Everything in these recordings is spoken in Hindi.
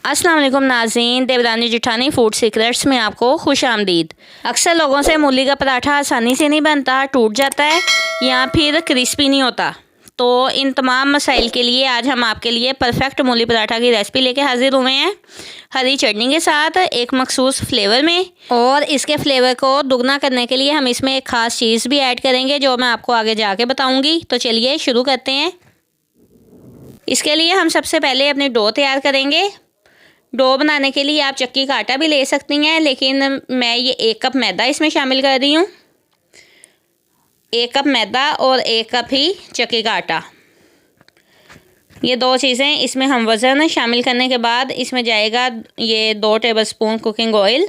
अस्सलाम वालेकुम नाज़रीन, देवरानी जिठानी फूड सीक्रेट्स में आपको खुश आमदीद। अक्सर लोगों से मूली का पराठा आसानी से नहीं बनता, टूट जाता है या फिर क्रिस्पी नहीं होता। तो इन तमाम मसाइल के लिए आज हम आपके लिए परफेक्ट मूली पराठा की रेसिपी लेके हाजिर हुए हैं, हरी चटनी के साथ, एक मखसूस फ्लेवर में। और इसके फ्लेवर को दुगना करने के लिए हम इसमें एक ख़ास चीज़ भी ऐड करेंगे जो मैं आपको आगे जाके बताऊँगी। तो चलिए शुरू करते हैं। इसके लिए हम सबसे पहले अपनी डो तैयार करेंगे। डो बनाने के लिए आप चक्की का आटा भी ले सकती हैं, लेकिन मैं ये 1 कप मैदा इसमें शामिल कर रही हूँ। 1 कप मैदा और 1 कप ही चक्की का आटा, ये 2 चीज़ें इसमें हम वज़न शामिल करने के बाद इसमें जाएगा ये 2 टेबलस्पून कुकिंग ऑयल।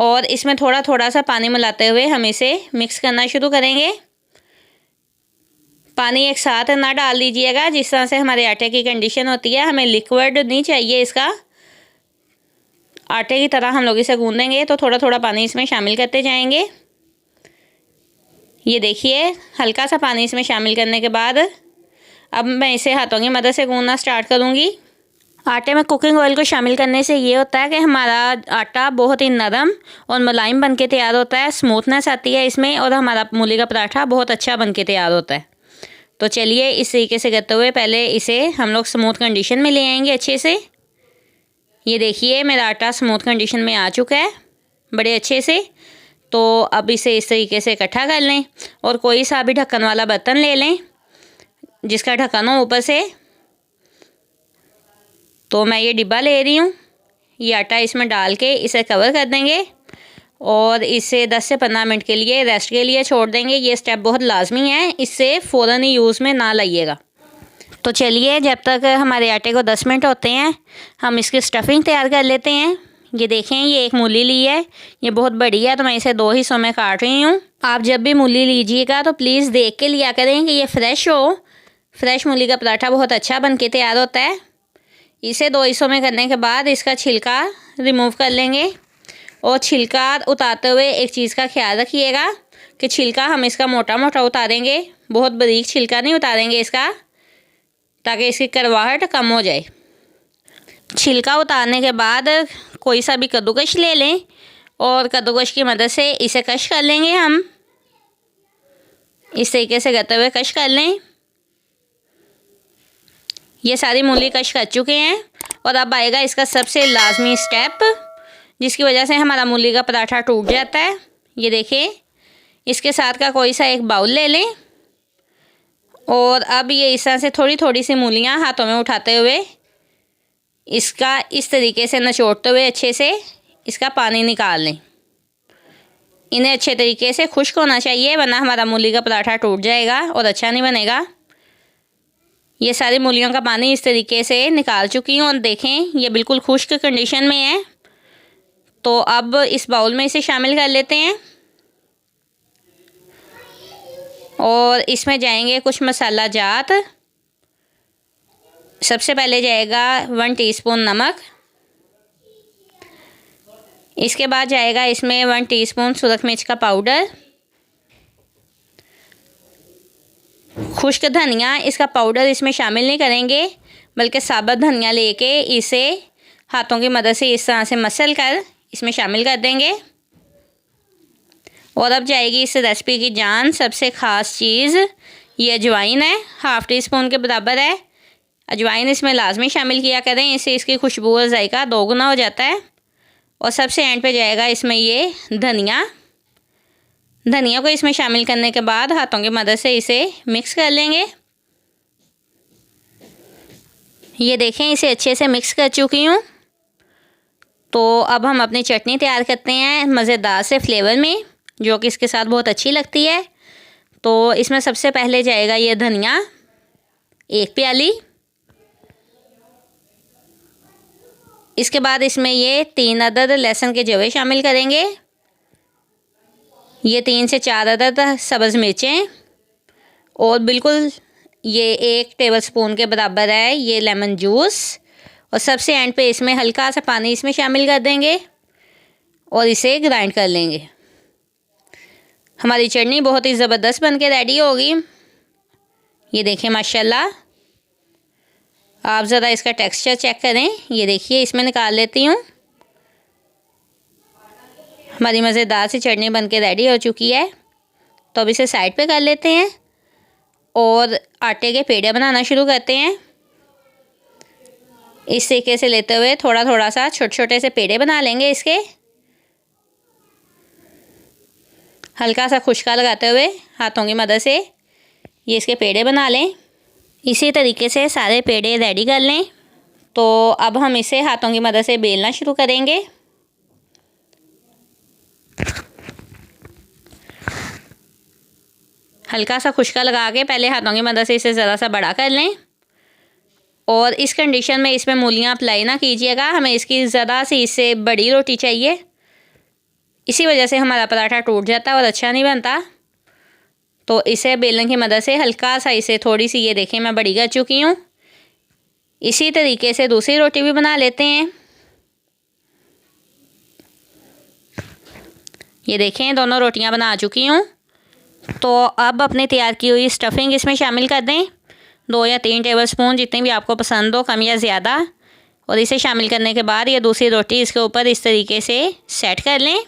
और इसमें थोड़ा थोड़ा सा पानी मिलाते हुए हम इसे मिक्स करना शुरू करेंगे। पानी एक साथ ना डाल दीजिएगा, जिस तरह से हमारे आटे की कंडीशन होती है। हमें लिक्विड नहीं चाहिए, इसका आटे की तरह हम लोग इसे गूंदेंगे। तो थोड़ा थोड़ा पानी इसमें शामिल करते जाएंगे। ये देखिए, हल्का सा पानी इसमें शामिल करने के बाद अब मैं इसे हाथों की मदद से गूंदना स्टार्ट करूँगी। आटे में कुकिंग ऑयल को शामिल करने से ये होता है कि हमारा आटा बहुत ही नरम और मुलायम बन के तैयार होता है, स्मूथनेस आती है इसमें, और हमारा मूली का पराठा बहुत अच्छा बन के तैयार होता है। तो चलिए इस तरीके से करते हुए पहले इसे हम लोग स्मूथ कंडीशन में ले आएंगे अच्छे से। ये देखिए, मेरा आटा स्मूथ कंडीशन में आ चुका है बड़े अच्छे से। तो अब इसे इस तरीके से इकट्ठा कर लें और कोई सा भी ढक्कन वाला बर्तन ले लें जिसका ढक्कन हो ऊपर से। तो मैं ये डिब्बा ले रही हूँ। ये आटा इसमें डाल के इसे कवर कर देंगे और इसे 10 से 15 मिनट के लिए रेस्ट के लिए छोड़ देंगे। ये स्टेप बहुत लाजमी है, इससे फ़ौरन ही यूज़ में ना लाइएगा। तो चलिए, जब तक हमारे आटे को 10 मिनट होते हैं हम इसकी स्टफिंग तैयार कर लेते हैं। ये देखें, ये एक मूली ली है, ये बहुत बड़ी है तो मैं इसे 2 हिस्सों में काट रही हूँ। आप जब भी मूली लीजिएगा तो प्लीज़ देख के लिया करें कि ये फ्रेश हो। फ्रेश मूली का पराठा बहुत अच्छा बन के तैयार होता है। इसे 2 हिस्सों में करने के बाद इसका छिलका रिमूव कर लेंगे। और छिलका उतारते हुए एक चीज़ का ख्याल रखिएगा कि छिलका हम इसका मोटा मोटा उतारेंगे, बहुत बारीक छिलका नहीं उतारेंगे इसका, ताकि इसकी कड़वाहट कम हो जाए। छिलका उतारने के बाद कोई सा भी कद्दूकश ले लें और कद्दूकश की मदद से इसे कश कर लेंगे। हम इस तरीके से करते हुए कश कर लें। ये सारी मूली कश कर चुके हैं और अब आएगा इसका सबसे लाजमी स्टेप, जिसकी वजह से हमारा मूली का पराठा टूट जाता है। ये देखिए, इसके साथ का कोई सा एक बाउल ले लें और अब ये इस तरह से थोड़ी थोड़ी सी मूलियाँ हाथों में उठाते हुए इसका इस तरीके से निचोड़ते हुए अच्छे से इसका पानी निकाल लें। इन्हें अच्छे तरीके से खुश्क होना चाहिए, वरना हमारा मूली का पराठा टूट जाएगा और अच्छा नहीं बनेगा। ये सारी मूलियों का पानी इस तरीके से निकाल चुकी हूँ और देखें ये बिल्कुल खुश्क कंडीशन में है। तो अब इस बाउल में इसे शामिल कर लेते हैं और इसमें जाएंगे कुछ मसाला जात। सबसे पहले जाएगा 1 टीस्पून नमक। इसके बाद जाएगा इसमें 1 टीस्पून सुरख मिर्च का पाउडर। खुश्क धनिया, इसका पाउडर इसमें शामिल नहीं करेंगे, बल्कि साबुत धनिया लेके इसे हाथों की मदद से इस तरह से मसल कर इसमें शामिल कर देंगे। और अब जाएगी इस रेसिपी की जान, सबसे ख़ास चीज़, ये अजवाइन है, 1/2 टीस्पून के बराबर है। अजवाइन इसमें लाजमी शामिल किया करें, इससे इसकी खुशबू और जायका दोगुना हो जाता है। और सबसे एंड पे जाएगा इसमें ये धनिया। धनिया को इसमें शामिल करने के बाद हाथों की मदद से इसे मिक्स कर लेंगे। ये देखें, इसे अच्छे से मिक्स कर चुकी हूँ। तो अब हम अपनी चटनी तैयार करते हैं मज़ेदार से फ्लेवर में, जो कि इसके साथ बहुत अच्छी लगती है। तो इसमें सबसे पहले जाएगा ये धनिया 1 प्याली। इसके बाद इसमें ये 3 अदद लहसुन के जवे शामिल करेंगे। ये 3 से 4 अदद सब्ज़ मिर्चें और बिल्कुल ये 1 टेबलस्पून के बराबर है ये लेमन जूस। और सबसे एंड पे इसमें हल्का सा पानी इसमें शामिल कर देंगे और इसे ग्राइंड कर लेंगे। हमारी चटनी बहुत ही ज़बरदस्त बन के रेडी होगी। ये देखें माशाल्लाह। आप ज़रा इसका टेक्सचर चेक करें। ये देखिए, इसमें निकाल लेती हूँ। हमारी मज़ेदार सी चटनी बनके रेडी हो चुकी है। तो अब इसे साइड पे कर लेते हैं और आटे के पेड़े बनाना शुरू करते हैं। इस तरीके से लेते हुए थोड़ा थोड़ा सा छोटे छोटे से पेड़े बना लेंगे इसके। हल्का सा खुशका लगाते हुए हाथों की मदद से ये इसके पेड़े बना लें। इसी तरीके से सारे पेड़े रेडी कर लें। तो अब हम इसे हाथों की मदद से बेलना शुरू करेंगे। हल्का सा खुशका लगा के पहले हाथों की मदद से इसे ज़रा सा बड़ा कर लें। और इस कंडीशन में इसमें मूलियाँ अप्लाई ना कीजिएगा, हमें इसकी ज़रा सी इससे बड़ी रोटी चाहिए। इसी वजह से हमारा पराठा टूट जाता है और अच्छा नहीं बनता। तो इसे बेलन की मदद से हल्का सा इसे थोड़ी सी, ये देखें मैं बड़ी कर चुकी हूँ। इसी तरीके से दूसरी रोटी भी बना लेते हैं। ये देखें दोनों रोटियां बना चुकी हूँ। तो अब अपने तैयार की हुई स्टफिंग इसमें शामिल कर दें। 2 या 3 टेबलस्पून जितनी भी आपको पसंद हो, कम या ज़्यादा। और इसे शामिल करने के बाद ये दूसरी रोटी इसके ऊपर इस तरीके से सेट कर लें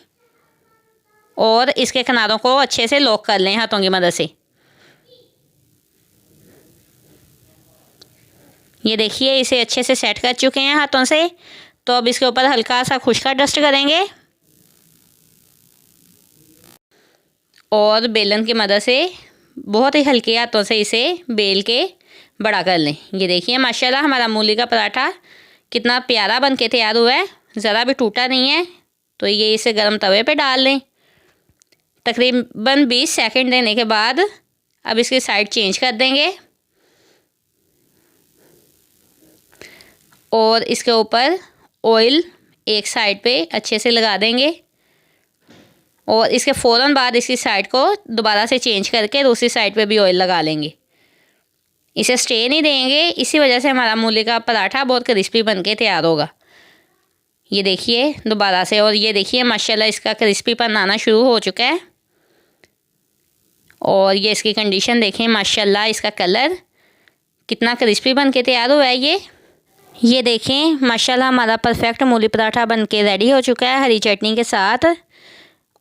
और इसके किनारों को अच्छे से लॉक कर लें हाथों की मदद से। ये देखिए, इसे अच्छे से सेट कर चुके हैं हाथों से। तो अब इसके ऊपर हल्का सा खुशका डस्ट करेंगे और बेलन की मदद से बहुत ही हल्के हाथों से इसे बेल के बड़ा कर लें। ये देखिए माशाल्लाह हमारा मूली का पराठा कितना प्यारा बन के तैयार हुआ है, ज़रा भी टूटा नहीं है। तो ये इसे गर्म तवे पे डाल लें। तकरीबन 20 सेकंड देने के बाद अब इसकी साइड चेंज कर देंगे और इसके ऊपर ऑयल एक साइड पे अच्छे से लगा देंगे और इसके फ़ौरन बाद इसकी साइड को दोबारा से चेंज करके दूसरी साइड पे भी ऑयल लगा लेंगे। इसे स्टे नहीं देंगे, इसी वजह से हमारा मूली का पराठा बहुत क्रिस्पी बनके तैयार होगा। ये देखिए दोबारा से, और ये देखिए माशाल्लाह इसका क्रिस्पीपन आना शुरू हो चुका है। और ये इसकी कंडीशन देखें माशाल्लाह, इसका कलर कितना क्रिस्पी बनके तैयार हुआ है। ये देखें माशाल्लाह हमारा परफेक्ट मूली पराठा बनके रेडी हो चुका है हरी चटनी के साथ।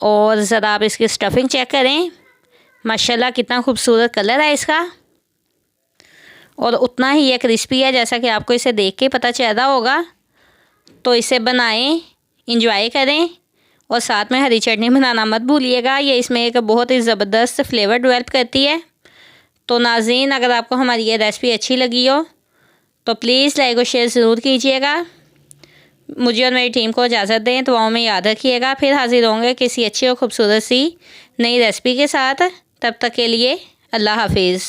और ज़रा आप इसकी स्टफिंग चेक करें, माशाल्लाह कितना खूबसूरत कलर है इसका और उतना ही ये क्रिस्पी है जैसा कि आपको इसे देख के पता चल रहा होगा। तो इसे बनाएं, इंजॉय करें और साथ में हरी चटनी बनाना मत भूलिएगा। ये इसमें एक बहुत ही ज़बरदस्त फ्लेवर डेवलप करती है। तो नाज़रीन, अगर आपको हमारी ये रेसिपी अच्छी लगी हो तो प्लीज़ लाइक और शेयर ज़रूर कीजिएगा। मुझे और मेरी टीम को इजाज़त दें, दुआओं में याद रखिएगा। फिर हाजिर होंगे किसी अच्छी और ख़ूबसूरत सी नई रेसिपी के साथ। तब तक के लिए अल्लाह हाफिज़।